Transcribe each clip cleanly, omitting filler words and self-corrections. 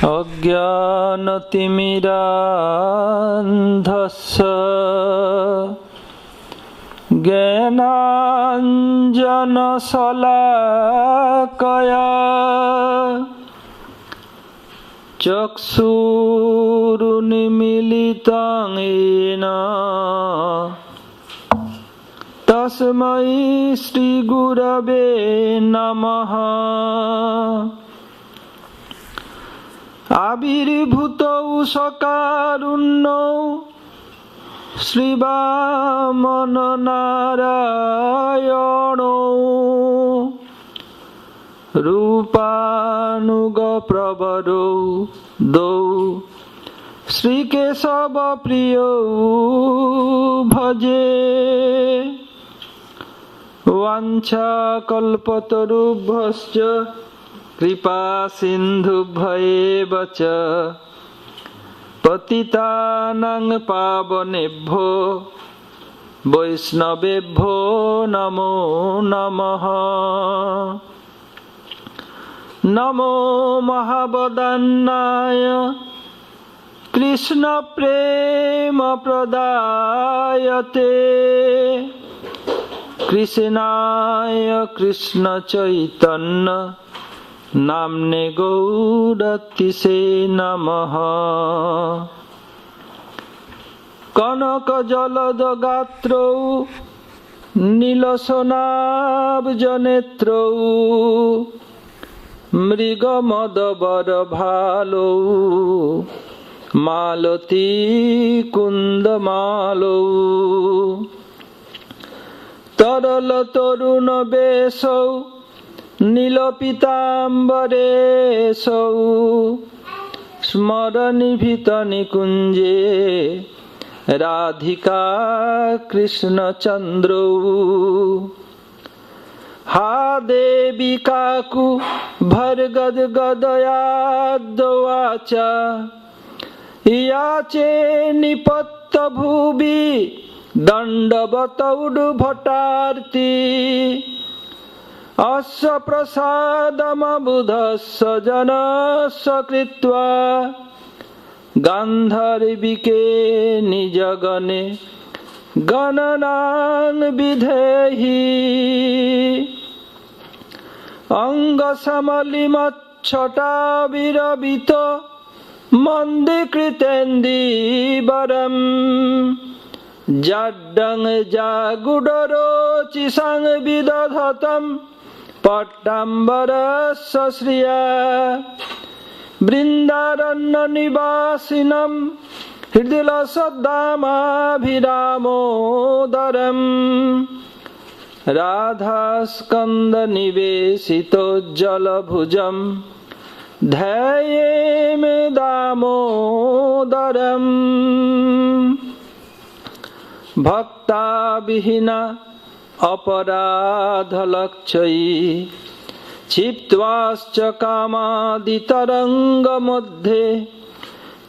अज्ञानतिमिरान्धस्य ज्ञानाञ्जनशलाकया चक्षुरुन्मीलितं येन तस्मै श्रीगुरवे नमः। आविर्भूतौ सकारुण्यौ श्रीवामन नारायणौ रूपानुग प्रवरौ दौ श्रीकेशव प्रियौ भजे। वाञ्छाकल्पतरुभ्यश्च कृपा सिन्धुभ्येव च पतितानां पावनेभ्यो वैष्णवेभ्यो नमो नमः। नमो महावदन्नाय कृष्णप्रेमप्रदायते कृष्णाय कृष्णचैतन्य नाम्ने गौरतिसे नमः। कनकजलदगात्रौ नीलसनाब्जनेत्रौ मृगमदबरभालौ मालती कुन्दमालौ तरलतरुणवेशौ नीलपीताम्बरेशौ स्मरनिभितनिकुञ्जे राधिका कृष्णचन्द्रौ। हा देवी काकु भर्गद्गदयाद्वाचा याचे निपत्तभुवि दण्डवतौडुभटार्ति अस्य प्रसादमबुधस्य जनस्य कृत्वा गान्धर्विके निजगणे गणनां विधेहि। अङ्गसमलिमच्छटाविरवित मन्दीकृतेन्दीवरम् जाड्डं जागुडरोचिषं विदधतं पट्टाम्बरस्य श्रिया वृन्दारण्यनिवासिनं हृदिलसद्दामाभिरामोदरम् राधास्कन्दनिवेशितोज्जलभुजं ध्यायेम दामोदरम्। भक्ताविहीना अपराधलक्षयी क्षिप्त्वाश्च कामादितरङ्गमध्ये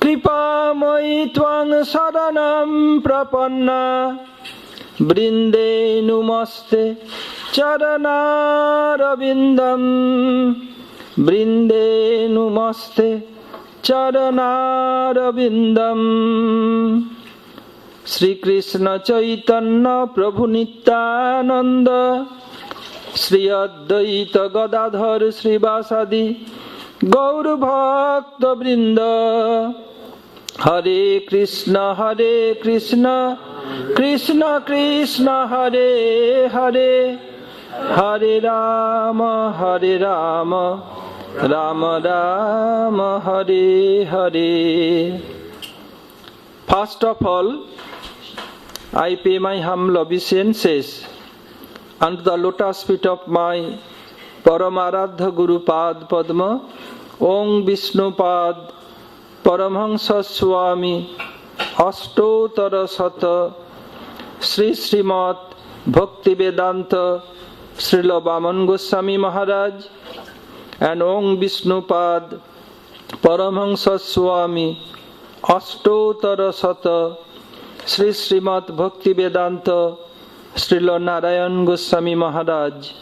कृपामयि त्वां शरणं प्रपन्ना वृन्दे नुमस्ते चरणारविन्दम् वृन्दे नुमस्ते चरणारविन्दम्। श्री कृष्ण चैतन्य प्रभु नित्यानंद श्री अद्वैत गदाधर श्रीवासादि गौर भक्त वृंद। हरे Krishna Krishna Krishna Hare Hare Hare Ram Ram Ram Hare Hare. First of all, I pay my humble obeisances unto the lotus feet of my Paramaradha Guru Pad Padma, Om Vishnu Pad Paramhansa Swami Ashtotara Sata Sri Srimad Bhakti Vedanta Srila Vaman Goswami Maharaj and Om Vishnu Pad Paramhansa Swami Ashtotara Sata Sri Srimad Bhakti Vedanta Srila Narayan Goswami Maharaj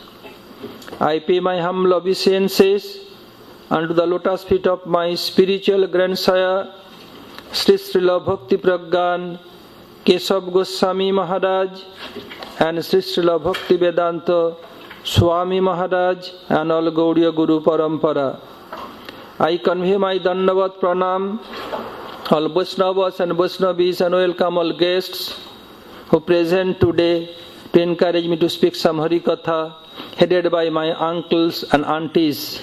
I pay my humble obeisances unto the lotus feet of my spiritual grandsire, Sri Srila Bhakti Pragyan Keshav Goswami Maharaj and Sri Srila Bhakti Vedanta Swami Maharaj and all Gaudiya Guru Parampara. I convey my Dandavat Pranam, all Vaishnavas and Vaishnavis, and welcome all guests who present today to encourage me to speak some Hari Katha, headed by my uncles and aunties.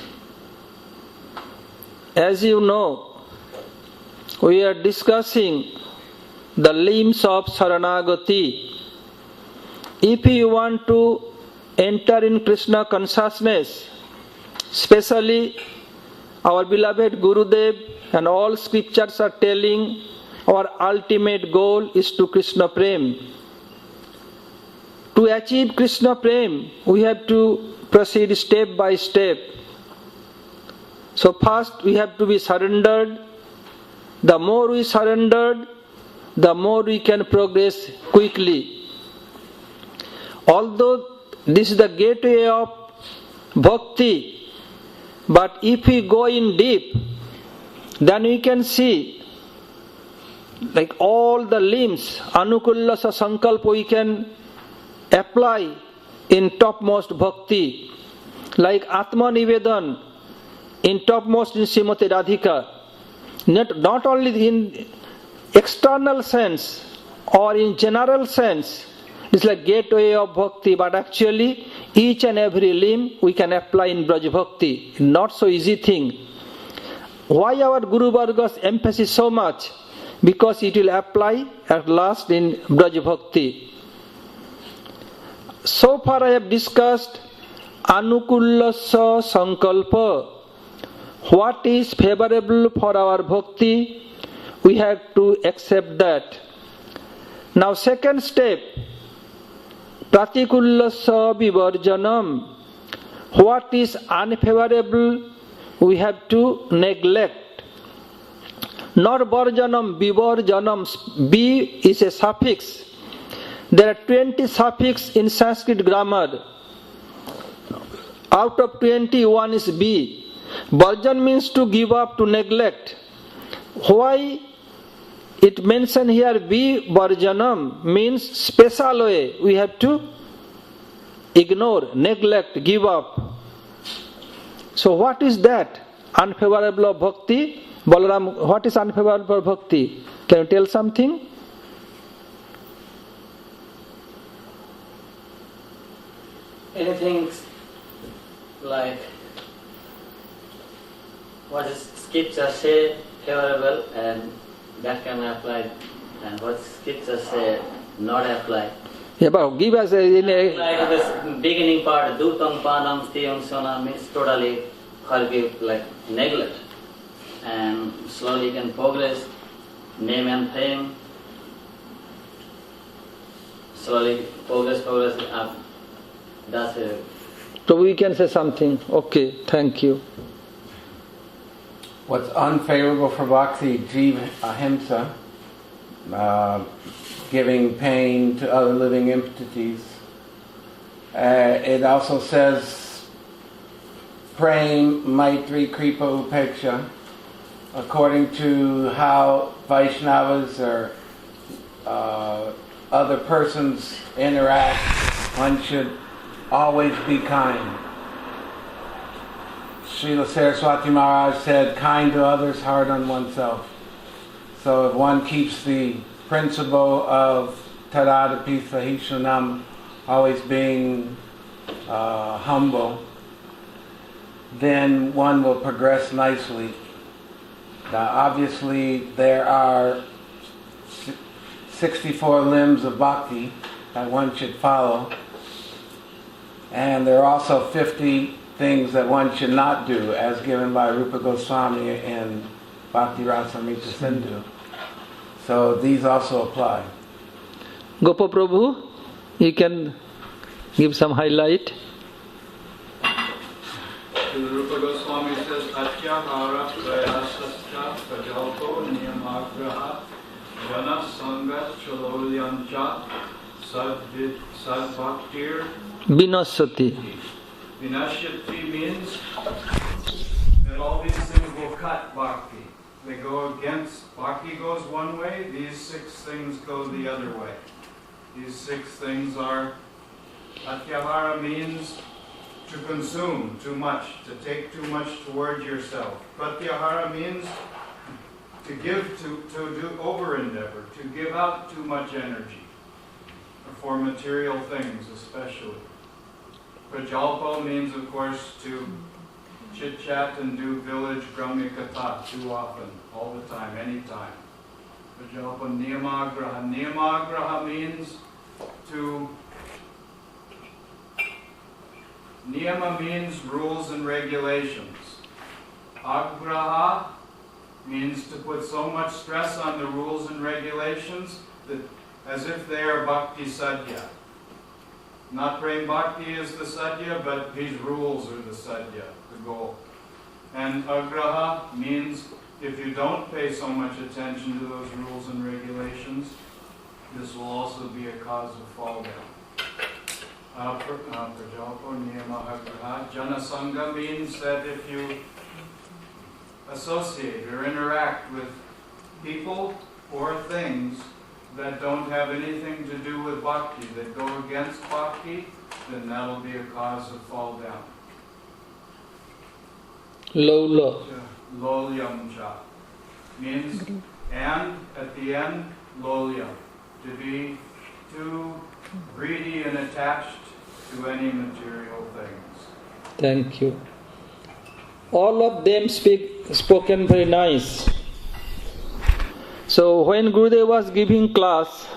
As you know, we are discussing the limbs of Saranagati. If you want to enter in Krishna consciousness, especially our beloved Gurudev and all scriptures are telling our ultimate goal is to Krishna Prem. To achieve Krishna Prem, we have to proceed step by step. So first we have to be surrendered. The more we surrendered, the more we can progress quickly. Although this is the gateway of bhakti, but if we go in deep, then we can see like all the limbs, anukullasa sankalpa we can apply in topmost bhakti, like Atma Nivedan in topmost in Srimati Radhika, not only in external sense or in general sense, it's like gateway of bhakti, but actually each and every limb we can apply in Braj Bhakti. Not so easy thing. Why our Guru Varga's emphasis so much? Because it will apply at last in Braj Bhakti. So far I have discussed Anukullasa Sankalpa. What is favorable for our bhakti? We have to accept that. Now second step, Pratikullasa Vivarjanam. What is unfavorable? We have to neglect. Not Varjanam, Vivarjanam. B is a suffix. There are 20 suffixes in Sanskrit grammar. Out of 20, one is B. Varjan means to give up, to neglect. Why it mentioned here B Varjanam means special way. We have to ignore, neglect, give up. So what is that? Unfavorable of bhakti? Balaram, what is unfavorable of bhakti? Can you tell something? Anything like what is scripture say favorable and that can apply, and what scripture say not apply. Yeah, but give us like this beginning part, dutam panam stiyam sona means totally forgive, like neglect, and slowly you can progress, name and fame, slowly progress up. That's it. So we can say something. Okay, thank you. What's unfavorable for bhakti? Jiva ahimsa, giving pain to other living entities. It also says praying maitri kripa upeksha, according to how Vaishnavas or other persons interact. One should always be kind. Srila Saraswati Maharaj said, kind to others, hard on oneself. So if one keeps the principle of Tadadapi Sahishanam, always being humble, then one will progress nicely. Now obviously there are 64 limbs of bhakti that one should follow, and there are also 50 things that one should not do, as given by Rupa Goswami in Bhakti Rasamrita Sindhu. So these also apply. Gopa Prabhu, you can give some highlight. Rupa Goswami says, Atyahara prayasasya prajalpo niyamagraha jana sangat chalolyancha sadbhaktir Vinasati. Vinashyati means that all these things will cut bhakti. They go against, bhakti goes one way, these 6 things go the other way. These 6 things are, atyahara means to consume too much, to take too much toward yourself. Pratyahara means to give, to do over-endeavor, to give out too much energy, for material things especially. Prajalpa means, of course, to chit-chat and do village Brahmi Katha too often, all the time, anytime. Prajalpa Niyamagraha. Niyamagraha means to... Niyama means rules and regulations. Agraha means to put so much stress on the rules and regulations that as if they are bhakti sadhya. Not praying bhakti is the sadhya, but these rules are the sadhya, the goal. And agraha means if you don't pay so much attention to those rules and regulations, this will also be a cause of fall down. Prajalpo niyama agraha. Janasanga means that if you associate or interact with people or things that don't have anything to do with bhakti, that go against bhakti, then that'll be a cause of fall down. Lola. Lolyam cha means, and at the end, lolyam, to be too greedy and attached to any material things. Thank you. All of them spoken very nice. So when Gurudev was giving class,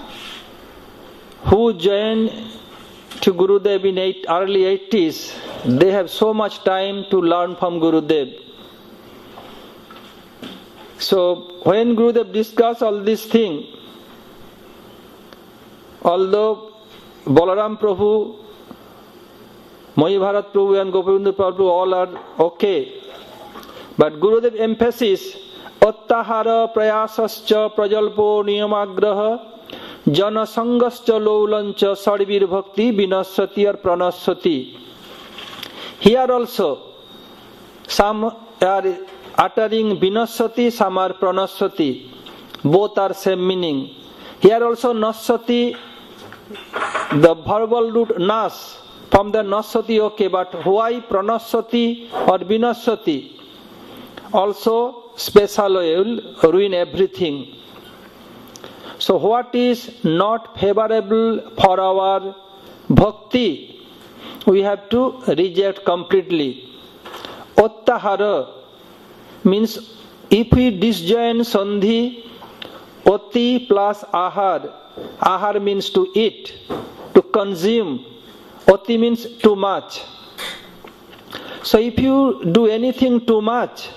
who joined to Gurudev in early 80s, they have so much time to learn from Gurudev. So when Gurudev discussed all these things, although Balaram Prabhu, Mohi Bharat Prabhu and Gopindu Prabhu all are okay, but Gurudev emphasis Attahara prayasascha prajalpo niyamagraha janasangascha loulancha sarvir bhakti vinasati or pranasati. Here also some are uttering vinasati, some are pranasati. Both are same meaning. Here also nasati, the verbal root nas, from the nasati okay, but why pranasati or vinasati? Also special will ruin everything. So what is not favorable for our bhakti, we have to reject completely. Ottahara means if we disjoin sandhi, oti plus ahar. Ahar means to eat, to consume. Oti means too much. So if you do anything too much,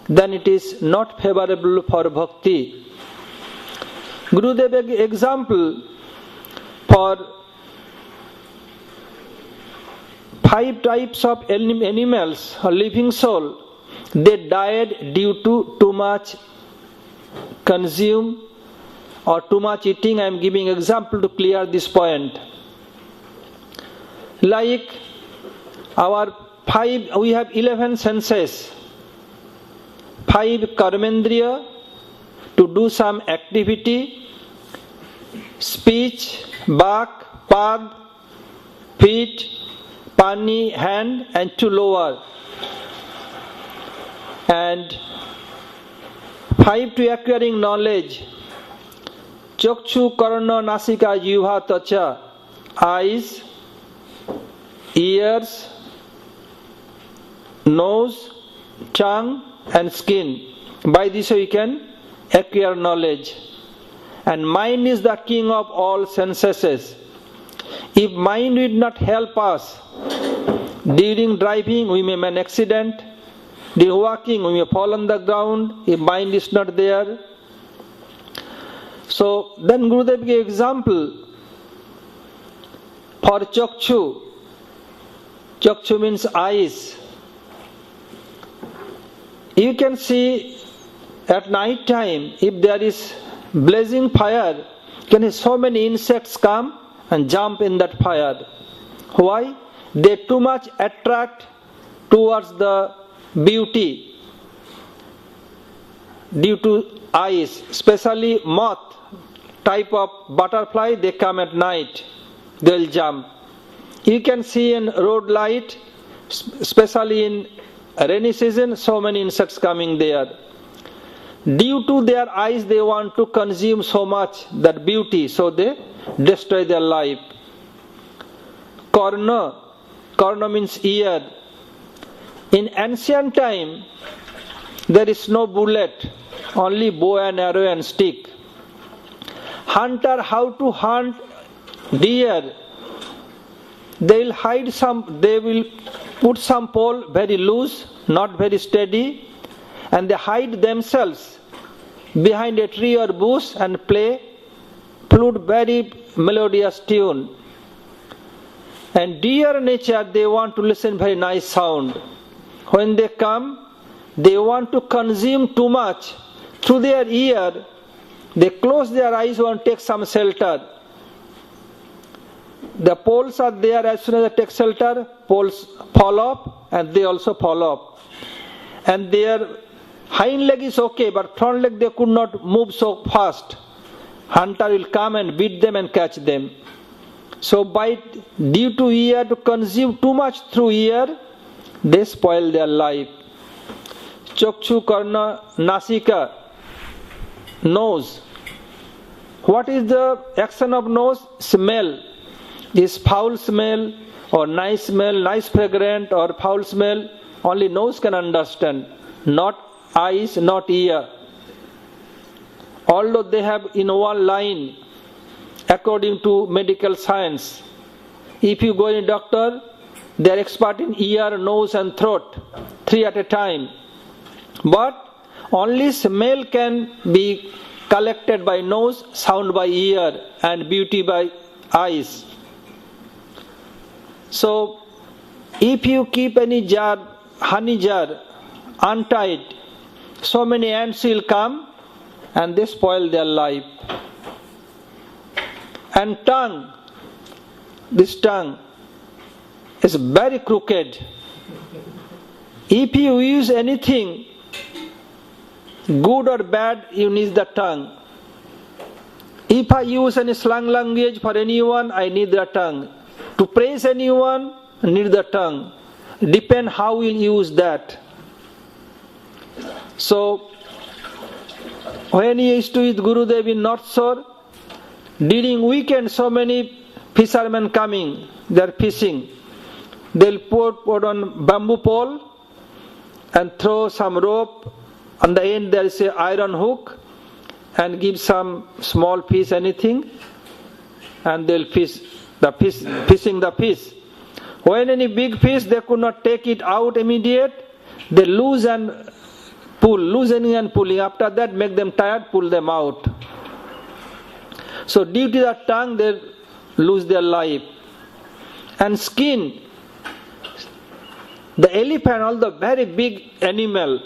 then it is not favorable for bhakti. Gurudev example for 5 types of animals or living soul, they died due to too much consume or too much eating. I am giving example to clear this point. Like we have 11 senses. 5 karmendriya to do some activity, speech, bak, pad, feet, pani, hand, and to lower. And 5 to acquiring knowledge, chakshu, karna, nasika, jivha, tacha, eyes, ears, nose, tongue, and skin. By this we can acquire knowledge. And mind is the king of all senses. If mind will not help us, during driving we may make an accident, during walking we may fall on the ground if mind is not there. So then Gurudev gave example for chakshu. Chakshu means eyes. You can see at night time, if there is blazing fire, can so many insects come and jump in that fire. Why? they too much attract towards the beauty due to eyes, especially moth type of butterfly. They come at night, they will jump. You can see in road light, especially in rainy season, so many insects coming there. Due to their eyes, they want to consume so much that beauty, so they destroy their life. Karna means ear. In ancient time, there is no bullet, only bow and arrow and stick. Hunter, how to hunt deer? They will put some pole very loose, not very steady, and they hide themselves behind a tree or bush and play flute very melodious tune. And deer nature, they want to listen very nice sound. When they come, they want to consume too much. Through their ear, they close their eyes and take some shelter. The poles are there, as soon as they take shelter, poles fall off and they also fall off. And their hind leg is okay, but front leg they could not move so fast. Hunter will come and beat them and catch them. So due to ear, to consume too much through ear, they spoil their life. Chakshu, Karna, Nasika, nose. What is the action of nose? Smell. Is foul smell or nice smell, nice fragrant or foul smell, only nose can understand, not eyes, not ear. Although they have in one line, according to medical science, if you go in a doctor, they are expert in ear, nose and throat, 3 at a time. But only smell can be collected by nose, sound by ear, and beauty by eyes. So, if you keep any jar, honey jar, untied, so many ants will come and they spoil their life. And tongue, this tongue is very crooked. If you use anything, good or bad, you need the tongue. If I use any slang language for anyone, I need the tongue. To praise anyone, need the tongue. Depend how we'll use that. So, when he used to eat Gurudev in North Shore, during weekend, so many fishermen coming, they're fishing. They'll put on bamboo pole and throw some rope. On the end there is an iron hook and give some small fish, anything, and they'll fishing the fish. When any big fish, they could not take it out immediate, they lose and pull, loosening and pulling. After that, make them tired, pull them out. So due to the tongue, they lose their life. And skin, the elephant, although very big animal,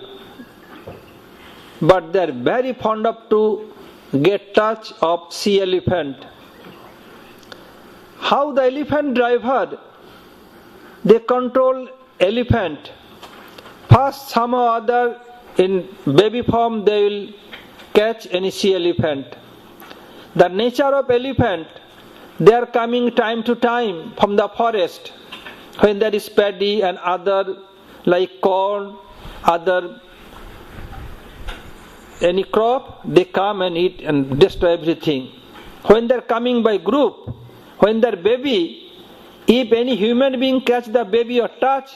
but they are very fond of to get touch of sea elephant. How the elephant driver, they control elephant. First, somehow or other, in baby form, they will catch any sea elephant. The nature of elephant, they are coming time to time from the forest. When there is paddy and other like corn, other any crop, they come and eat and destroy everything. When they are coming by group, when they are baby, if any human being catch the baby or touch,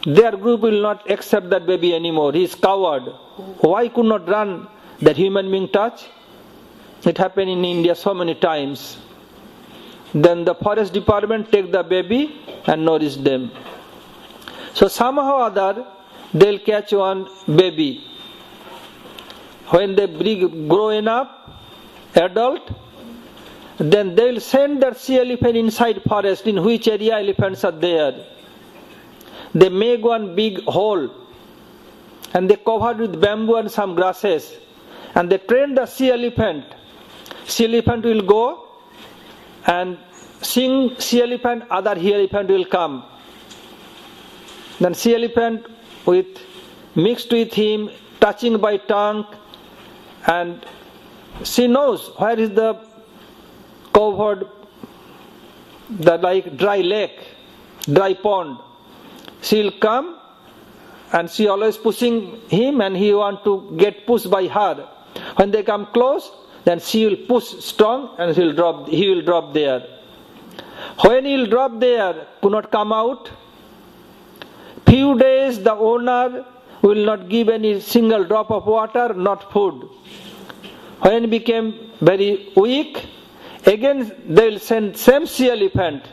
their group will not accept that baby anymore. He is coward. Why could not run that human being touch? It happened in India so many times. Then the forest department take the baby and nourish them. So somehow or other, they'll catch one baby. When they grow enough, adult, then they'll send that sea elephant inside forest, in which area elephants are there. They make one big hole and they cover with bamboo and some grasses, and they train the sea elephant. Sea elephant will go and sing sea elephant, other sea elephant will come Then sea elephant mixed with him, touching by tongue, and she knows where is the covered, the like dry lake, dry pond. She will come and she always pushing him and he want to get pushed by her. When they come close, then she will push strong and he will drop there. When he will drop there, could not come out. Few days the owner will not give any single drop of water, not food. When he became very weak, again they will send same sea elephant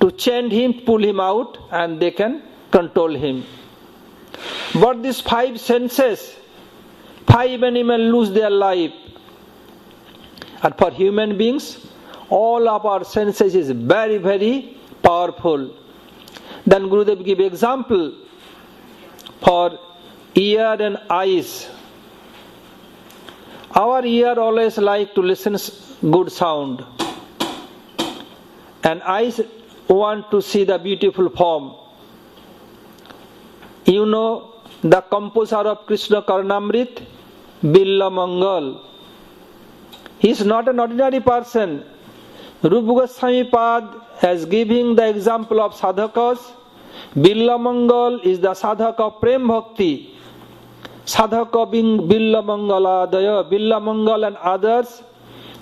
to chain him, pull him out, and they can control him. But these 5 senses, 5 animals lose their life. And for human beings, all of our senses is very, very powerful. Then Gurudev give example for ear and eyes. Our ear always like to listen good sound, and eyes want to see the beautiful form. You know the composer of Krishna Karnamrit, Billa Mangal. He is not an ordinary person. Rupa Goswami Pad has given the example of sadhakas. Billa Mangal is the sadhaka of Prem Bhakti. Sadhaka being Billa Mangaladaya, Billa Mangal and others,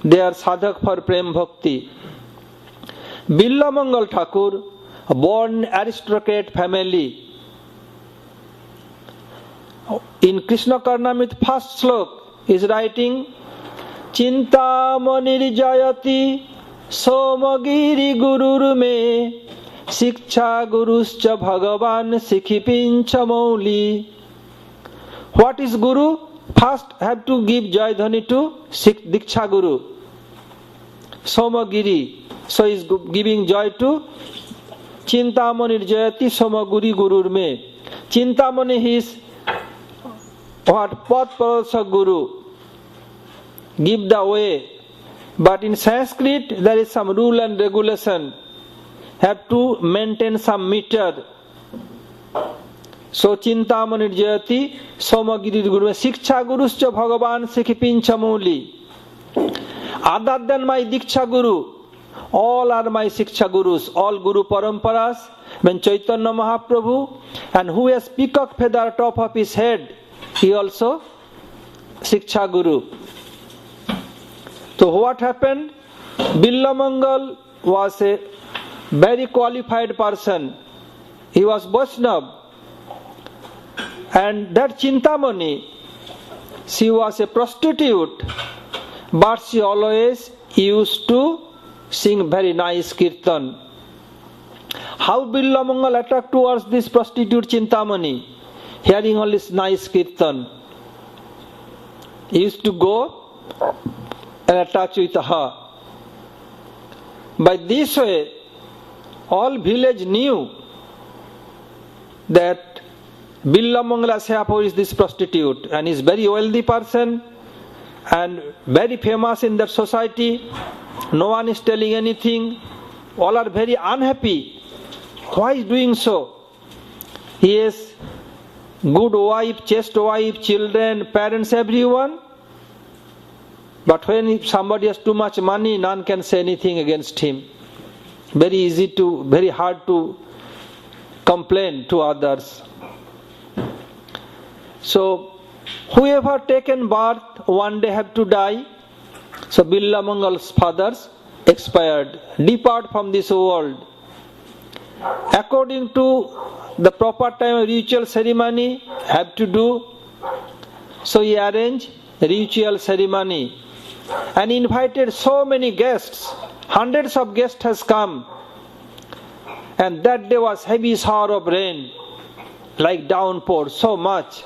they are sadhak for Prem Bhakti. Billa Mangal Thakur, born aristocrat family. In Krishna Karnamrit first slok is writing, Chintamanir Jayati Somagiri Gurur me Shiksha Guruscha Bhagavan Sikhipincha Mauli. What is Guru? First have to give Jai Dhani to Diksha Guru. Somagiri. So he is giving joy to Chintamanir Jayati Somaguri Gurur me. Chintamani is what? Path Parasa Guru. Give the way. But in Sanskrit there is some rule and regulation. Have to maintain some meter. So Chintamanir Jayati Somagiri Guru. Shiksha Guruscha Bhagavan Sikhipincha Muli. Other than my Diksha Guru, all are my Shiksha Gurus, all Guru Paramparas, when Chaitanya Mahaprabhu, and who has peacock feather top of his head, he also Shiksha Guru. So what happened? Billa Mangal was a very qualified person. He was Vaishnava. And that Chintamani, she was a prostitute, but she always used to sing very nice kirtan. How Billa Mangal attacked towards this prostitute Chintamani, hearing all this nice kirtan. He used to go and attach with her. By this way, all village knew that Billa Mangala Sehapo is this prostitute, and is very wealthy person and very famous in that society. No one is telling anything. All are very unhappy. Why is doing so? He has good wife, chaste wife, children, parents, everyone. But when somebody has too much money, none can say anything against him. Very hard to complain to others. So, whoever taken birth one day have to die. So Billa Mangal's fathers expired, depart from this world. According to the proper time of ritual ceremony, have to do. So he arranged ritual ceremony and invited so many guests. Hundreds of guests has come. And that day was heavy shower of rain, like downpour, so much.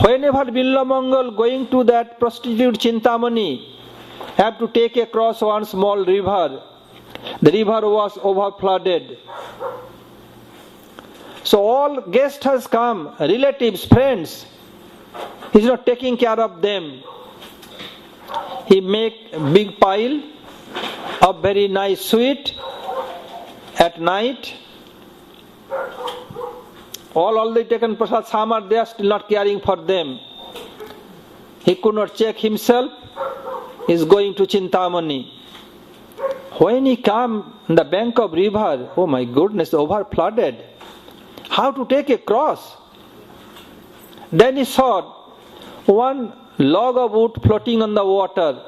Whenever Billa Mangal going to that prostitute Chintamani, have to take across one small river. The river was overflooded. So all guests has come, relatives, friends. He is not taking care of them. He make a big pile of very nice sweet at night, all already taken prasad, some are there still not caring for them. He could not check himself, he is going to Chintamani. When he came on the bank of river, oh my goodness, over flooded. How to take a cross? Then he saw one log of wood floating on the water.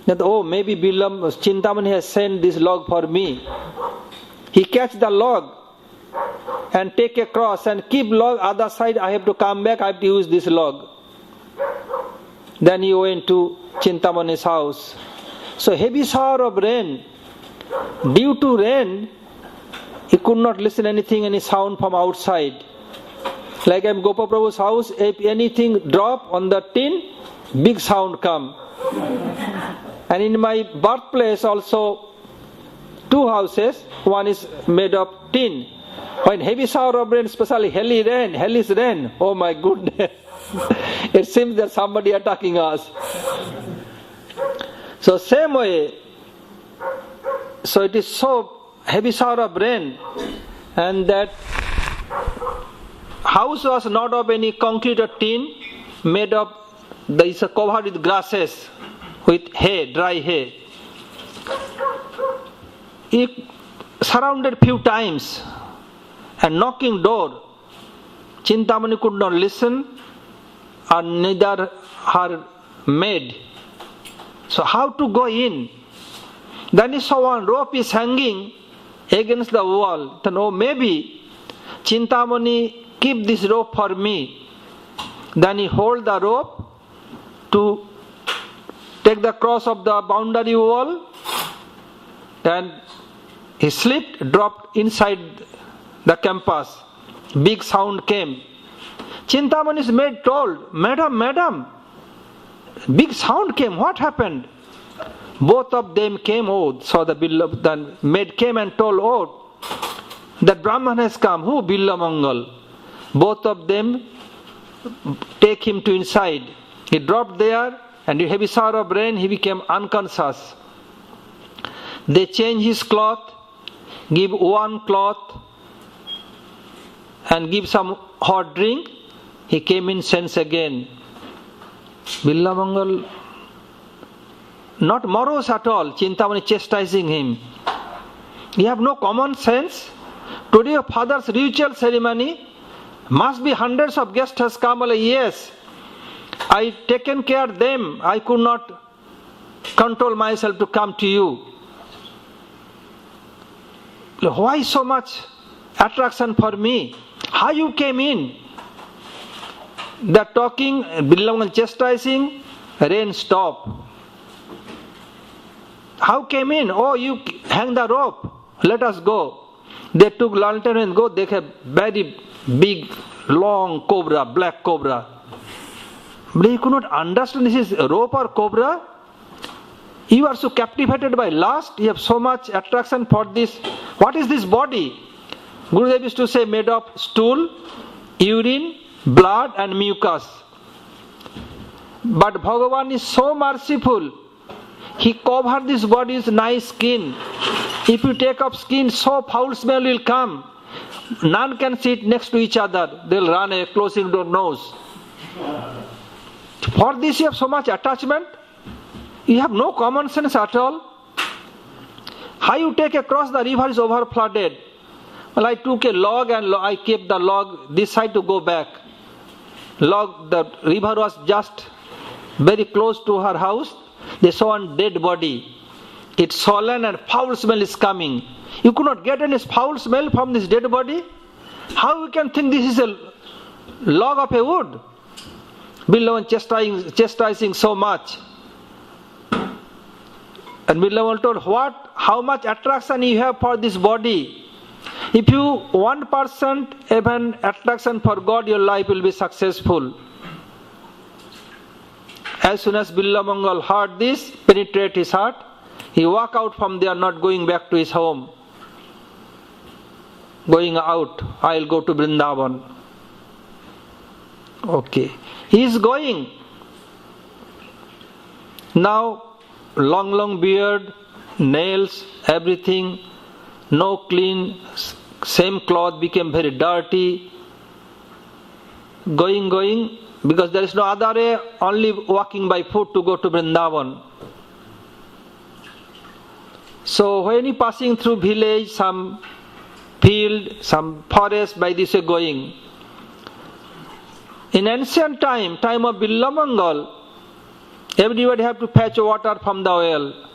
That, oh, maybe Chintamani has sent this log for me. He catch the log and take a cross and keep log other side. I have to come back, I have to use this log. Then he went to Chintamani's house. So heavy shower of rain. Due to rain, he could not listen anything, any sound from outside. Like I'm Gopa Prabhu's house, if anything drop on the tin, big sound come. And in my birthplace also, 2 houses, one is made of tin. When heavy shower of rain, especially hellish rain, oh my goodness, it seems that somebody attacking us. So same way, so it is so heavy shower of rain, and that house was not of any concrete or tin, made of, there is a covered with grasses, with hay, dry hay. He surrounded few times and knocking door. Chintamani could not listen, or neither her maid. So how to go in? Then he saw one rope is hanging against the wall. Then, oh, maybe Chintamani keep this rope for me. Then he hold the rope to take the cross of the boundary wall. Then he slipped, dropped inside the campus. Big sound came. Chintamani's maid told, Madam, big sound came, what happened? Both of them came, saw the maid came and told, that Brahman has come. Who? Billamangal. Both of them take him to inside. He dropped there, and due to heavy shower of rain, he became unconscious. They change his cloth, give one cloth, and give some hot drink. He came in sense again. Billamangal, not morose at all, Chintamani chastising him. You have no common sense. Today your father's ritual ceremony, must be hundreds of guests has come. Yes, I taken care of them. I could not control myself to come to you. Why so much attraction for me? How you came in? They're talking, Billamangal chastising, rain stop. How came in? Oh, you hang the rope. Let us go. They took lantern and go. They have very big, long cobra, black cobra. But he could not understand this is rope or cobra. You are so captivated by lust. You have so much attraction for this. What is this body? Gurudev used to say made of stool, urine, blood and mucus. But Bhagavan is so merciful. He covered this body with nice skin. If you take off skin, so foul smell will come. None can sit next to each other. They'll run a closing door nose. For this you have so much attachment. You have no common sense at all. How you take across the river is over flooded. Well, I took a log and I kept the log this side to go back. The river was just very close to her house. They saw a dead body. It's swollen and foul smell is coming. You could not get any foul smell from this dead body? How you can think this is a log of a wood? Billavan chastising so much. And Billavan told, how much attraction you have for this body? If you 1% have an attraction for God, your life will be successful. As soon as Billamangal heard this, penetrate his heart, he walked out from there, not going back to his home. Going out, I'll go to Vrindavan. Okay. He is going. Now, long beard, nails, everything, no clean same cloth became very dirty. Going, because there is no other way, only walking by foot to go to Vrindavan. So when he passing through village, some field, some forest, by this way going. In ancient time of Billamangal, everybody have to fetch water from the well.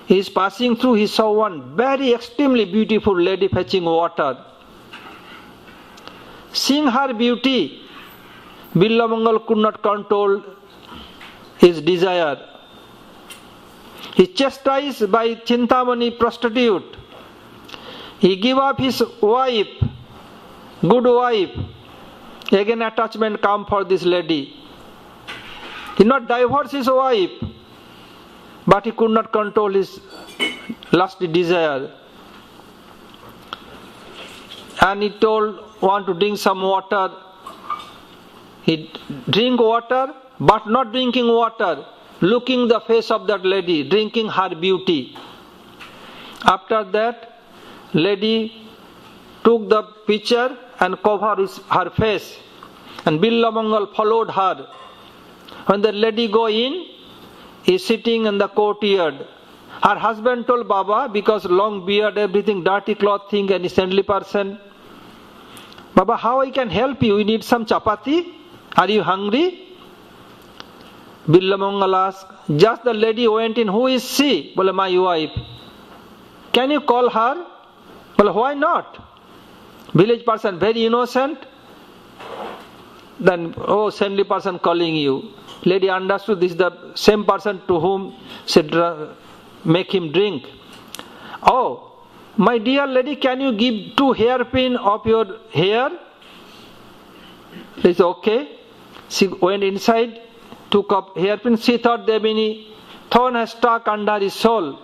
He is passing through, he saw one very extremely beautiful lady fetching water. Seeing her beauty, Billamangal could not control his desire. He chastised by Chintamani prostitute. He gave up his wife, good wife. Again attachment come for this lady. He not divorced his wife, but he could not control his lusty desire. And he told, want to drink some water. He drink water, but not drinking water, looking the face of that lady, drinking her beauty. After that, lady took the pitcher and covered her face, and Billamangal followed her. When the lady go in, he is sitting in the courtyard. Her husband told Baba, because long beard, everything, dirty clothing, and a saintly person, Baba, how I can help you? You need some chapati? Are you hungry? Billamangal asked. Just the lady went in. Who is she? Well, my wife. Can you call her? Well, why not? Village person, very innocent. Then, oh, saintly person calling you. Lady understood this is the same person to whom said, make him drink. Oh, my dear lady, can you give 2 hairpin of your hair? He said, okay. She went inside, took up hairpin. She thought the thorn has stuck under his soul.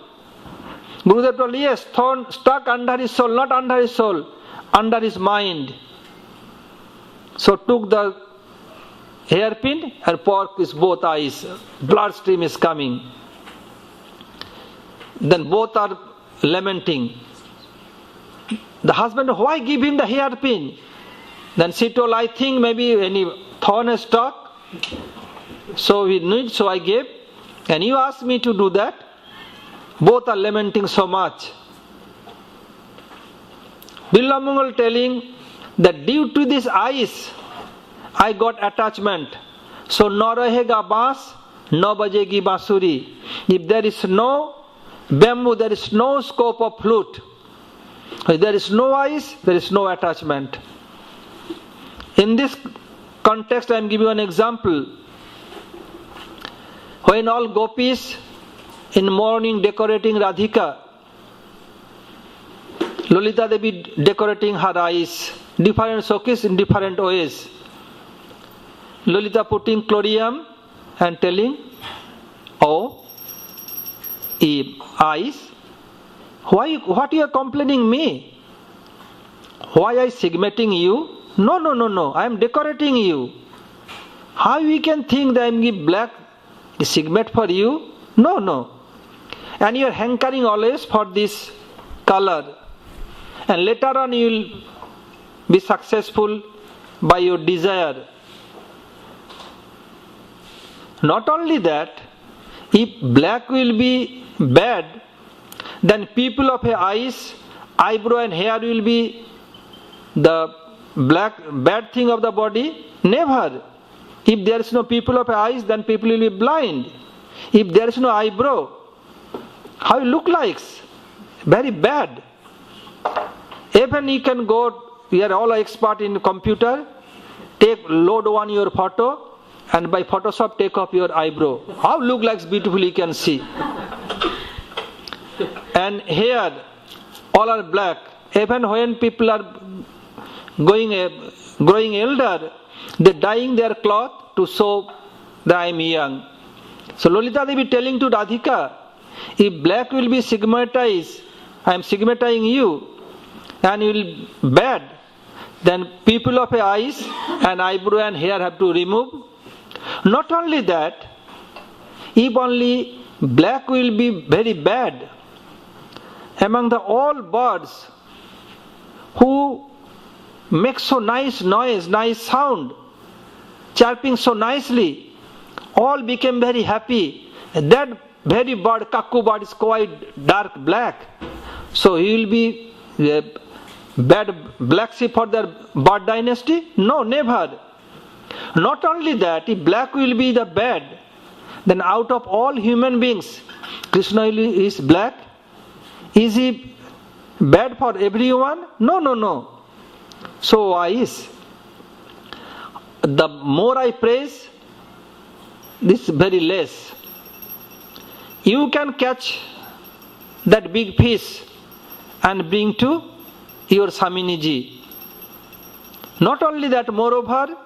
Gurudev told, yes, thorn stuck under his soul, not under his soul, under his mind. So took the hairpin and pork his both eyes. Blood stream is coming. Then both are lamenting. The husband, why give him the hairpin? Then she told, I think maybe any thorn has stuck. So we need, so I gave. And you asked me to do that. Both are lamenting so much. Billamangal telling that due to this eyes, I got attachment. So no rahega baas, no bajegi basuri. If there is no bamboo, there is no scope of flute. If there is no eyes, there is no attachment. In this context, I am giving you an example. When all gopis in morning decorating Radhika, Lolita Devi decorating her eyes, different showcase in different ways. Lolita putting chlorium and telling, oh, eyes, what you are complaining me? Why I segmenting you? No, I am decorating you. How you can think that I am give black segment for you? No. And you are hankering always for this color. And later on you will be successful by your desire. Not only that, if black will be bad, then people of eyes, eyebrow and hair will be the bad thing of the body? Never. If there is no people of eyes, then people will be blind. If there is no eyebrow, how you look like? Very bad. Even you can go, we are all expert in computer, load one your photo, and by Photoshop take off your eyebrow. How look like beautiful you can see. And hair, all are black. Even when people are growing elder, they dyeing their cloth to show that I am young. So Lolita Devi telling to Radhika, if black will be stigmatized, I am stigmatizing you, and you will bad, then people of eyes and eyebrow and hair have to remove. Not only that, if only black will be very bad, among the all birds, who makes so nice noise, nice sound, chirping so nicely, all became very happy. That very bird, cuckoo bird, is quite dark black. So he will be a bad black sheep for the bird dynasty? No, never. Not only that, if black will be the bad, then out of all human beings, Krishna is black. Is he bad for everyone? No, no, no. So wise. The more I praise, this very less. You can catch that big fish and bring to your Swaminiji. Not only that, moreover,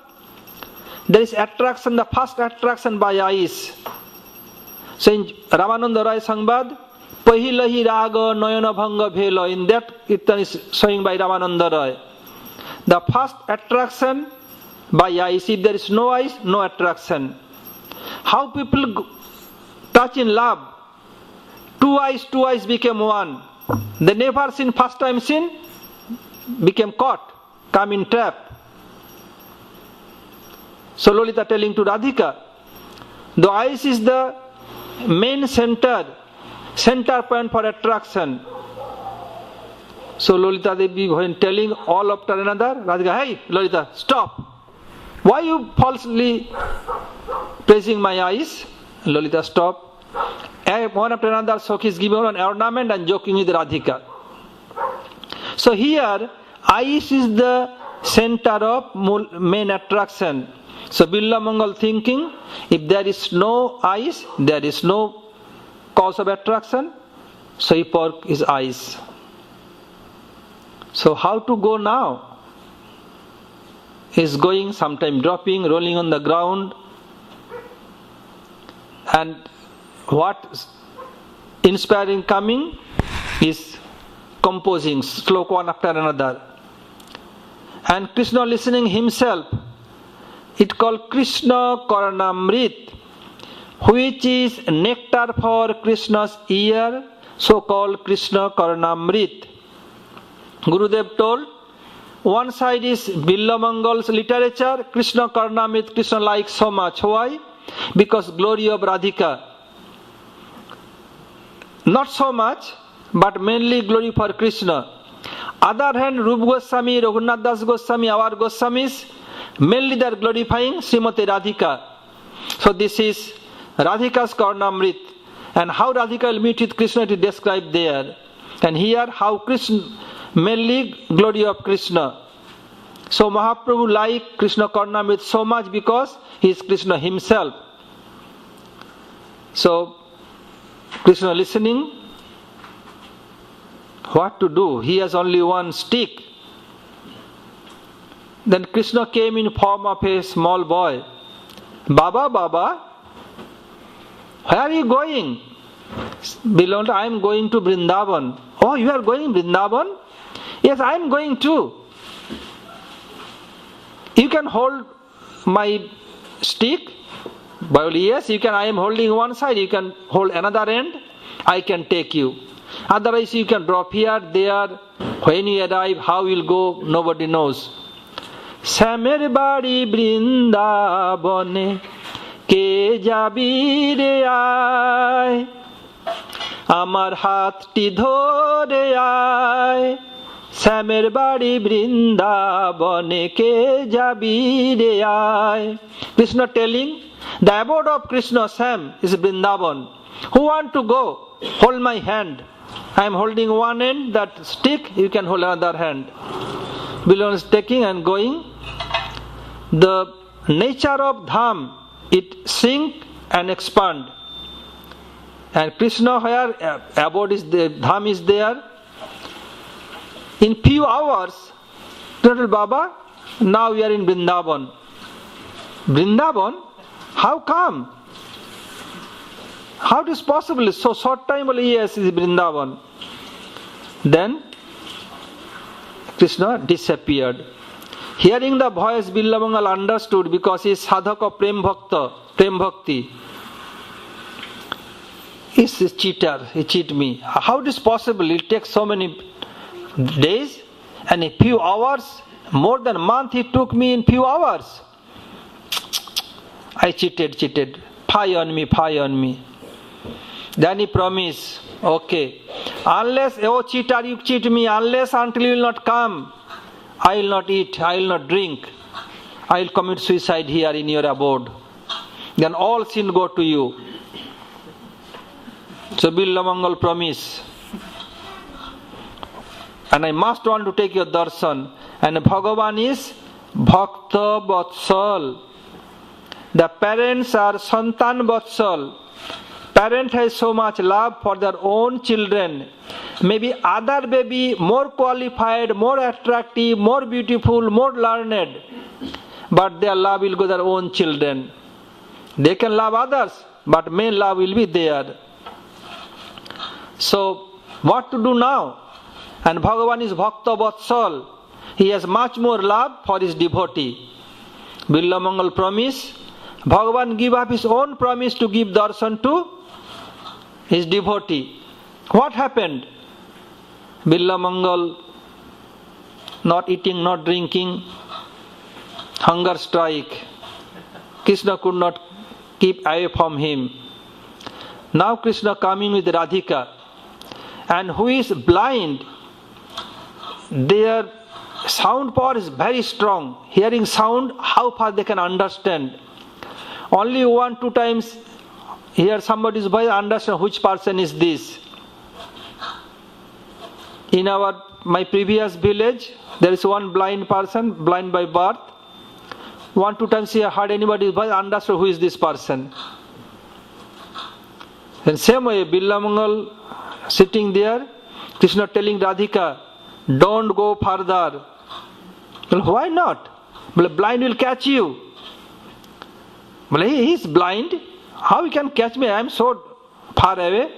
there is attraction, the first attraction by eyes. So in Ramananda Rai Sangbad, Pahilahi Raga Noyana Bhanga Bhela, in that Kirtan is showing by Ramananda Rai. The first attraction by eyes. If there is no eyes, no attraction. How people touch in love. Two eyes became one. They never seen, first time seen, became caught, come in trap. So Lolita telling to Radhika, the eyes is the main center point for attraction. So Lolita Devi when telling all after another, Radhika, hey Lolita, stop. Why you falsely praising my eyes? Lolita, stop. One after another, Sokhi is giving an ornament and joking with Radhika. So here, eyes is the center of main attraction. So Billa Mangal thinking, if there is no eyes, there is no cause of attraction. So he pork his eyes. So how to go now? He's going, sometime dropping, rolling on the ground. And what inspiring coming is composing slok one after another. And Krishna listening himself. It called Krishna Karanamrit, which is nectar for Krishna's ear, so called Krishna Karanamrit. Gurudev told, one side is Billa Mangal's literature, Krishna Karanamrit, Krishna likes so much. Why? Because glory of Radhika. Not so much, but mainly glory for Krishna. Other hand, Rupa Goswami, Raghunath Das Goswami, our Goswamis, mainly they are glorifying Srimati Radhika. So this is Radhika's Karanamrit. And how Radhika will meet with Krishna to describe there. And here how Krishna, mainly glory of Krishna. So Mahaprabhu liked Krishna Karanamrit so much because he is Krishna himself. So Krishna listening, what to do? He has only one stick. Then Krishna came in form of a small boy. Baba, Baba, where are you going? Beloved, I am going to Vrindavan. Oh, you are going Vrindavan? Yes, I am going too. You can hold my stick? Well, yes, you can. I am holding one side. You can hold another end. I can take you. Otherwise, you can drop here, there. When you arrive, how you will go, nobody knows. শ্যামের বাড়ি বৃন্দাবনে কে যাবি রে আয় আমার হাতটি ধরে আয় শ্যামের বাড়ি বৃন্দাবনে কে যাবি রে আয় Krishna telling the abode of Krishna Sam is Vrindavan. Who want to go? Hold my hand. I am holding one end, that stick, you can hold another hand. Beloved is taking and going. The nature of Dham, it sink and expand. And Krishna, where abode is there, Dham is there. In few hours, Krishna Baba, now we are in Vrindavan. Vrindavan? How come? How it is possible? So short time only, yes, is Vrindavan. Then Krishna disappeared. Hearing the voice, Billamangal understood because he is sadhak of Prem Bhakti. He is a cheater, he cheat me. How it is possible? It takes so many days. And a few hours, more than a month it took me in few hours. I cheated. Pie on me. Then he promised, okay, unless, oh cheater, you cheat me, unless until you will not come, I will not eat, I will not drink, I will commit suicide here in your abode. Then all sin go to you. So Billamangal promise. And I must want to take your darshan. And Bhagavan is Bhakta Vatsal. The parents are Santan Vatsal. Parent has so much love for their own children. Maybe other baby more qualified, more attractive, more beautiful, more learned. But their love will go to their own children. They can love others, but main love will be there. So, what to do now? And Bhagavan is Bhakta Vatsal. He has much more love for his devotee. Billamangal promise. Bhagavan give up his own promise to give darshan to his devotee. What happened? Billamangal not eating, not drinking, hunger strike. Krishna could not keep away from him. Now Krishna coming with Radhika. And who is blind, their sound power is very strong. Hearing sound, how far they can understand. Only 1-2 times hear somebody's voice, understand which person is this. In my previous village, there is one blind person, blind by birth. 1-2 times he heard anybody's voice, understood who is this person. And same way, Billamangal sitting there, Krishna telling Radhika, don't go further. Well, why not? Well, blind will catch you. Well, he is blind. How he can catch me? I am so far away.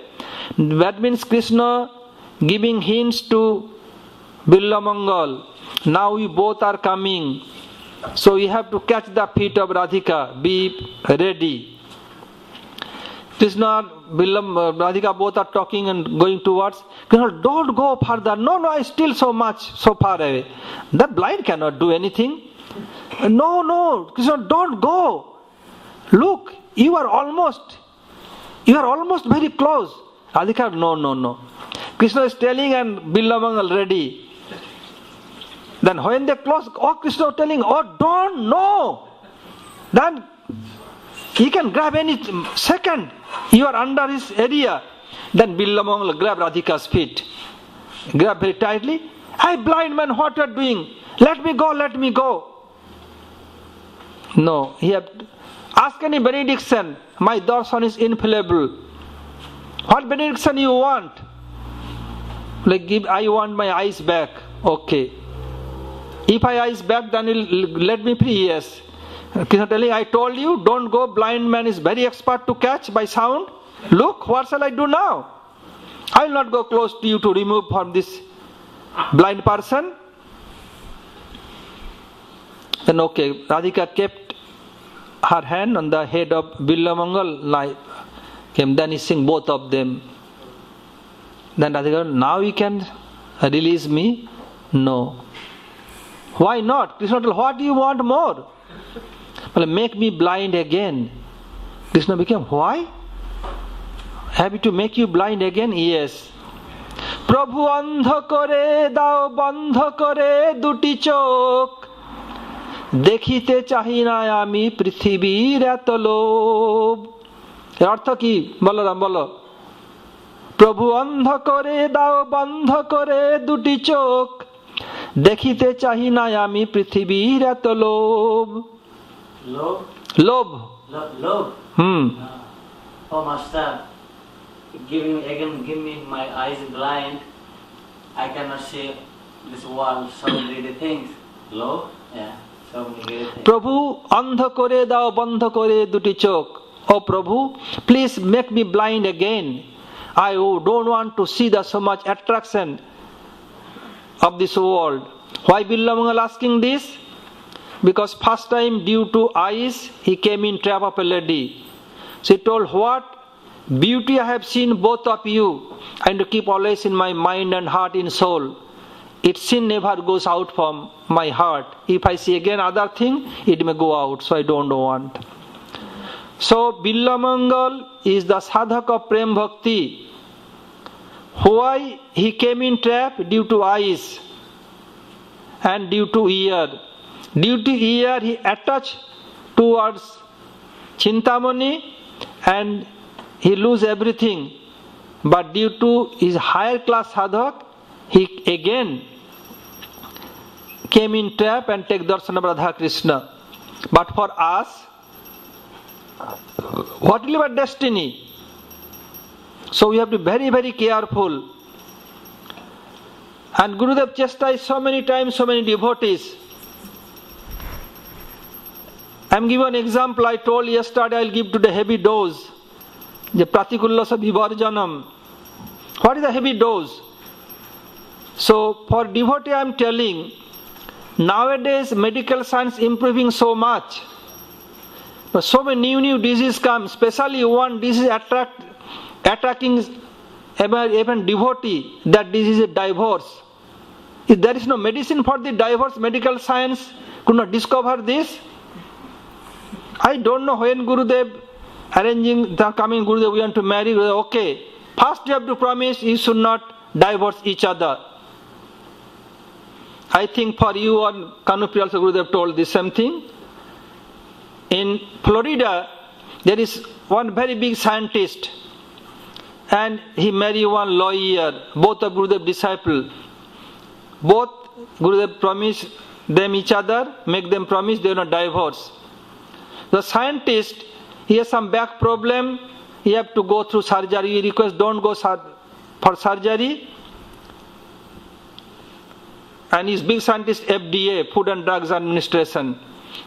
That means Krishna giving hints to Billamangal. Now we both are coming. So you have to catch the feet of Radhika. Be ready. Krishna, Radhika both are talking and going towards. Krishna, don't go further. No, I still so far away. That blind cannot do anything. No, Krishna, don't go. Look, you are almost very close. Radhika, no. Krishna is telling and Billamangal ready. Then when they close, Krishna is telling, don't, no. Then he can grab any second. You are under his area. Then Billamangal grab Radhika's feet. Grab very tightly. Hey blind man, what you are doing? Let me go. No, he have ask any benediction. My darshan is infallible. What benediction you want? I want my eyes back. Okay. If my eyes back, then you'll let me free. Yes. Krishna telling, I told you, don't go. Blind man is very expert to catch by sound. Look, what shall I do now? I will not go close to you to remove from this blind person. Then okay, Radhika kept her hand on the head of Billamangal. Then he sing both of them. Then Radhika, now you can release me? No. Why not? Krishna told, what do you want more? Well, make me blind again. Krishna became, why? Happy to make you blind again? Yes. Prabhu andha kore dao bandha kore duti chok দেখিতে চাহি না আমি পৃথিবীর এত লোভ। এর অর্থ কি? বলরাম বলো। প্রভু অন্ধ করে দাও বন্ধ করে দুটি চোখ দেখিতে চাহি না আমি পৃথিবীর এত লোভ। লোভ। Oh master, give me my eyes blind. I cannot see this world, so many things. Love, yeah. প্রভু অন্ধ করে দাও বন্ধ করে দুটি চোখ। Oh Prabhu, please make me blind again. I don't want to see the so much attraction of this world. Why Billamangal asking this? Because first time due to eyes he came in trap of a lady. She told, what beauty I have seen both of you, and to keep always in my mind and heart and soul. its sin never goes out from my heart. If I see again other thing, it may go out, so I don't want. So Billamangal is the sadhak of Prem Bhakti. Why he came in trap? Due to eyes and due to ear. Due to ear he attached towards Chintamani and he lose everything. But due to his higher class sadhak, he again came in trap and take darshan of Radha Krishna. But for us, what will be our destiny? So we have to be very, very careful. And Gurudev chastised so many times, so many devotees. I am giving an example. I told yesterday I will give today heavy dose. The Pratikullasa Vivarjanam. What is the heavy dose? So for devotee I am telling, nowadays medical science improving so much. But so many new diseases come, especially one disease attacking even devotee, that disease is divorce. If there is no medicine for the divorce, medical science could not discover this. I don't know when Gurudev arranging the coming Gurudev we want to marry, okay, first you have to promise you should not divorce each other. I think for you and Kanupi also Gurudev told the same thing. In Florida, there is one very big scientist and he married one lawyer, both of Gurudev disciple. Both Gurudev promise them each other, make them promise they will not divorce. The scientist, he has some back problem, he have to go through surgery, he requests don't go for surgery. And he's big scientist FDA, Food and Drugs Administration.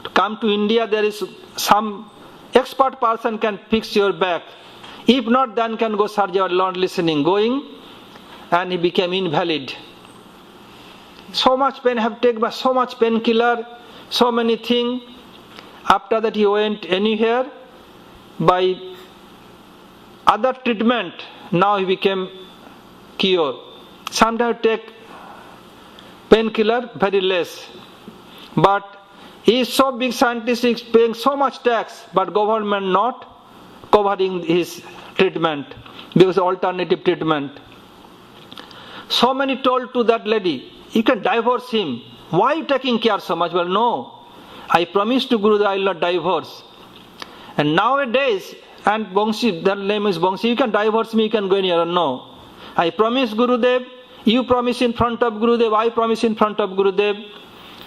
To come to India, there is some expert person can fix your back. If not, then can go surgery, not listening, going, and he became invalid. So much pain, have taken so much painkiller, so many things. After that he went anywhere by other treatment. Now he became cured. Sometimes take painkiller very less. But he is so big scientist, he is paying so much tax, but government not covering his treatment because alternative treatment. So many told to that lady, you can divorce him. Why are you taking care so much? Well, no. I promised to Gurudev I will not divorce. And nowadays, and Bongsi, that name is Bongsi, you can divorce me, you can go anywhere. No. I promise Gurudev, you promise in front of Gurudev, I promise in front of Gurudev.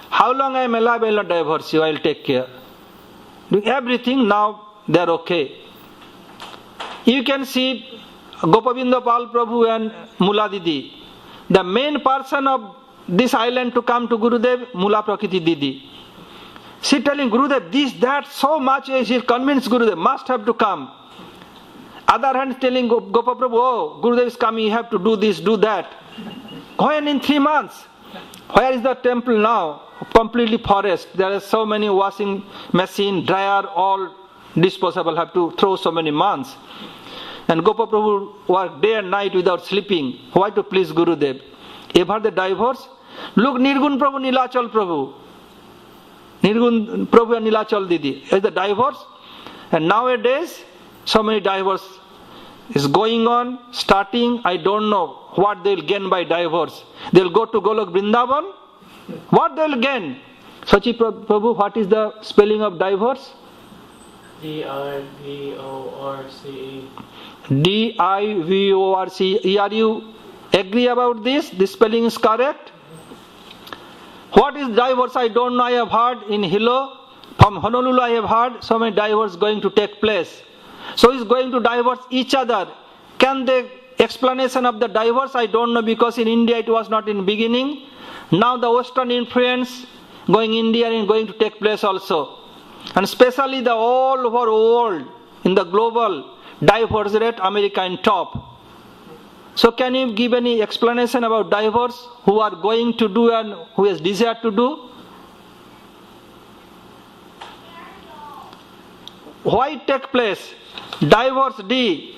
How long I am alive, I will not divorce you, I will take care. Doing everything, now they are okay. You can see Gopavinda Pal Prabhu and Mula Didi. The main person of this island to come to Gurudev, Mula Prakriti Didi. She telling Gurudev this, that, so much she convinced Gurudev must have to come. Other hand telling Gopa Prabhu, oh, Gurudev is coming, you have to do this, do that. When in 3 months? Where is the temple now? Completely forest. There are so many washing machine, dryer, all disposable, have to throw so many months. And Gopa Prabhu worked day and night without sleeping. Why to please Gurudev? Ever the divorce? Look, Nirgun Prabhu, Nilachal Prabhu. Nirgun Prabhu and Nilachal Didi. Is the divorce? And nowadays, so many divorce is going on, starting. I don't know what they will gain by divorce. They will go to Golok Vrindavan. What they will gain? Sachi Prabhu, what is the spelling of divorce? D-I-V-O-R-C-E. D-I-V-O-R-C-E. Are you agree about this? The spelling is correct? What is divorce? I don't know. I have heard in Hilo, from Honolulu I have heard so many divorces going to take place. So is going to divorce each other. Can the explanation of the divorce? I don't know, because in India it was not in beginning. Now the Western influence going India and going to take place also. And especially the all over world in the global divorce rate, America in top. So can you give any explanation about divorce, who are going to do and who has desire to do? Why take place? Divorce, D-I-V-O-R-C,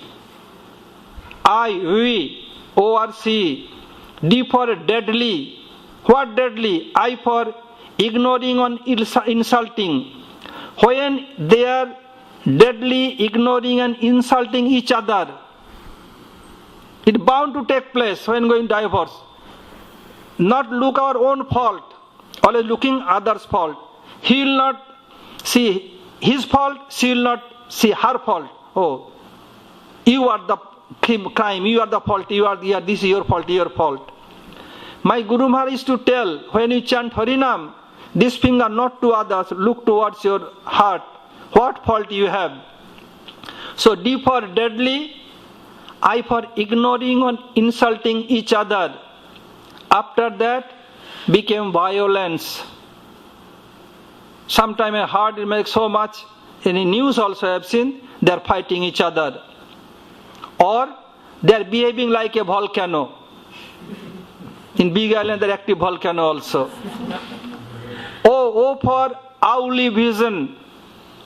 D for deadly, What deadly? I for ignoring or insulting. When they are deadly ignoring and insulting each other, it's bound to take place when going divorce. Not look our own fault, always looking others' fault. He will not see his fault, she will not see her fault. Oh, you are the crime, you are the fault, this is your fault. My Guru Maharaj used to tell, when you chant Harinam, this finger not to others, look towards your heart. What fault you have? So D for deadly, I for ignoring and insulting each other. After that became violence. Sometime I heard it makes so much, in the news also I have seen, they are fighting each other. Or they are behaving like a volcano. In Big Island there are active volcano also. O for Auli vision.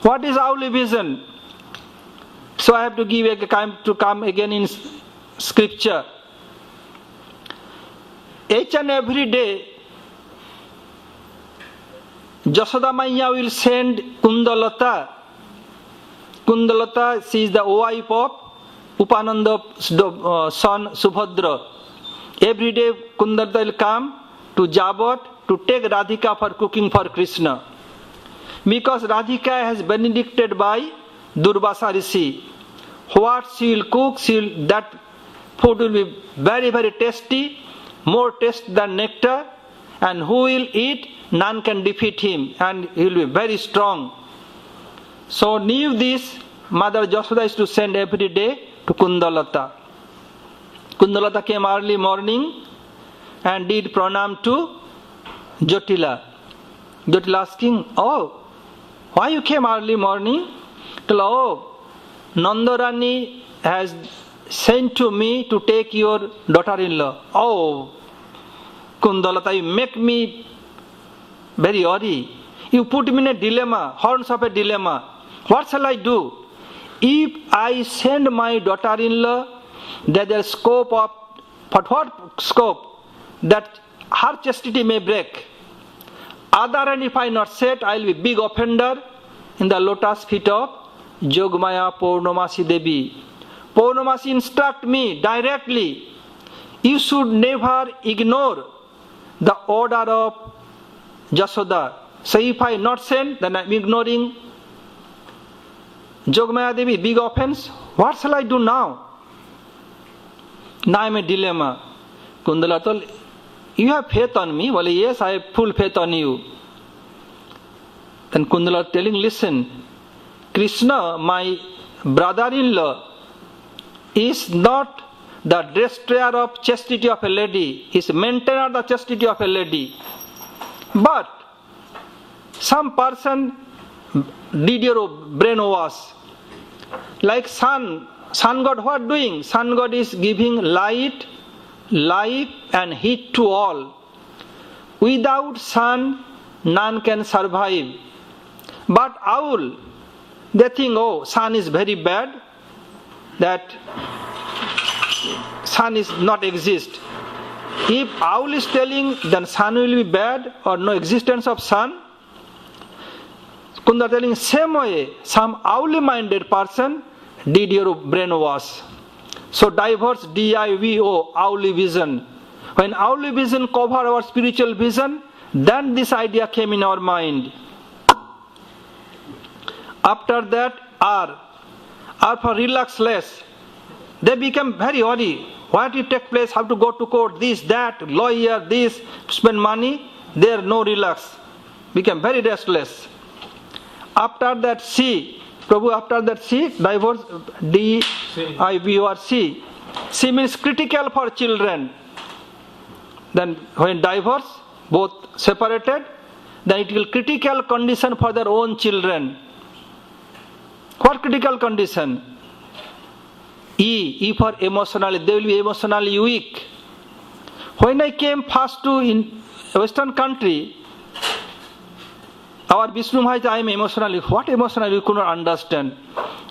What is Auli vision? So I have to give a time to come again in scripture. Each and every day, Jashoda Maiya will send Kundalata. Kundalata, she is the wife of Upananda's son Subhadra. Every day Kundalata will come to Jabat to take Radhika for cooking for Krishna. Because Radhika has benedicted by Durvasa Rishi. What she will cook, that food will be very, very tasty, more taste than nectar, and who will eat, none can defeat him, and he will be very strong. So knew this, Mother Jashoda is to send every day to Kundalata. Kundalata came early morning and did pranam to Jotila. Jotila asking, oh, why you came early morning? Tell, oh, Nandarani has sent to me to take your daughter-in-law. Oh, Kundalata, you make me very worried. You put me in a dilemma, horns of a dilemma. What shall I do? If I send my daughter-in-law, there is scope of, but what scope? That her chastity may break. Other than if I not set, I will be big offender in the lotus feet of Jogmaya Purnamasi Devi. Purnamasi instruct me directly, you should never ignore the order of Jashoda. So if I not send, then I am ignoring Jogmaya Devi, big offense. What shall I do now? Now I am a dilemma. Kundalata told, you have faith on me? Well, yes, I have full faith on you. Then Kundalata telling, listen, Krishna, my brother-in-law, is not the destroyer of chastity of a lady, he is maintainer of the chastity of a lady. But some person did your brainwash. Like sun god, what doing? Sun god is giving light, life and heat to all. Without sun, none can survive. But owl, they think, oh, sun is very bad, that sun is not exist. If owl is telling, then sun will be bad or no existence of sun. Kunda telling, same way, some owly minded person did your brainwash. So divorce, D-I-V-O, owly vision. When owly vision cover our spiritual vision, then this idea came in our mind. After that, R for relax less. They become very worried. What will take place? How to go to court? This, that, lawyer, this, spend money. There, no relax. Become very restless. After that, C. Prabhu, after that, C, divorce, D-I-V-O-R-C. C means critical for children. Then when divorce, both separated, then it will critical condition for their own children. What critical condition? E for emotionally, they will be emotionally weak. When I came first to in Western country, our Vishnu Maharaj, I am emotionally. What emotionally? You could not understand.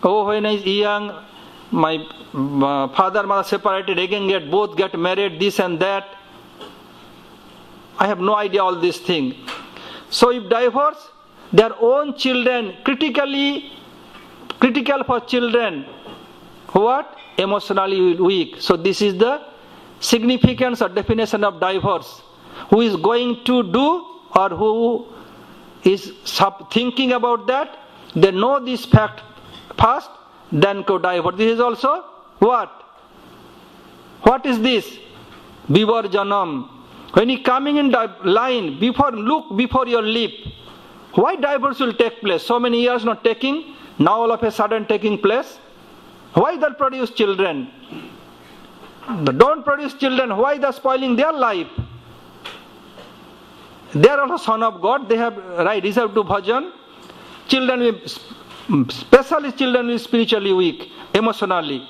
Oh, when I was young, my father, mother separated, again both get married, this and that. I have no idea all these things. So if divorce, their own children, critical for children, what? Emotionally weak. So this is the significance or definition of divorce. Who is going to do or who is thinking about that, they know this fact first, then go divorce. This is also what? What is this? Vivarjanam. When you coming in line, look before your lip. Why divorce will take place? So many years not taking, now all of a sudden taking place. Why they produce children? Don't produce children. Why they spoiling their life? They are also son of God. They have right reserved to bhajan. Children, especially children will spiritually weak, emotionally.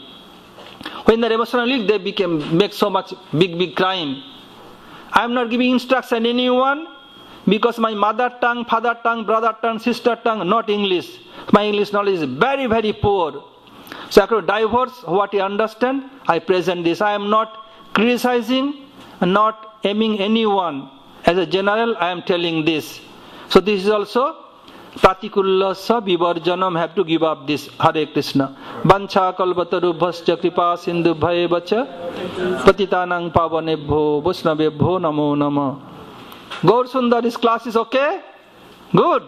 When they're emotionally weak, they make so much big crime. I am not giving instruction anyone because my mother tongue, father tongue, brother tongue, sister tongue, not English. My English knowledge is very, very poor. So after divorce, what I understand, I present this. I am not criticizing, not aiming anyone. As a general, I am telling this. So this is also Pratikulasa Vivarjanam, have to give up this. Hare Krishna. Vancha kalpatarubhascha kripa sindhu bhaye vacha patitanang pavanebho vaishnavebho namo nama. Gaur Sundar, this class is okay? Good.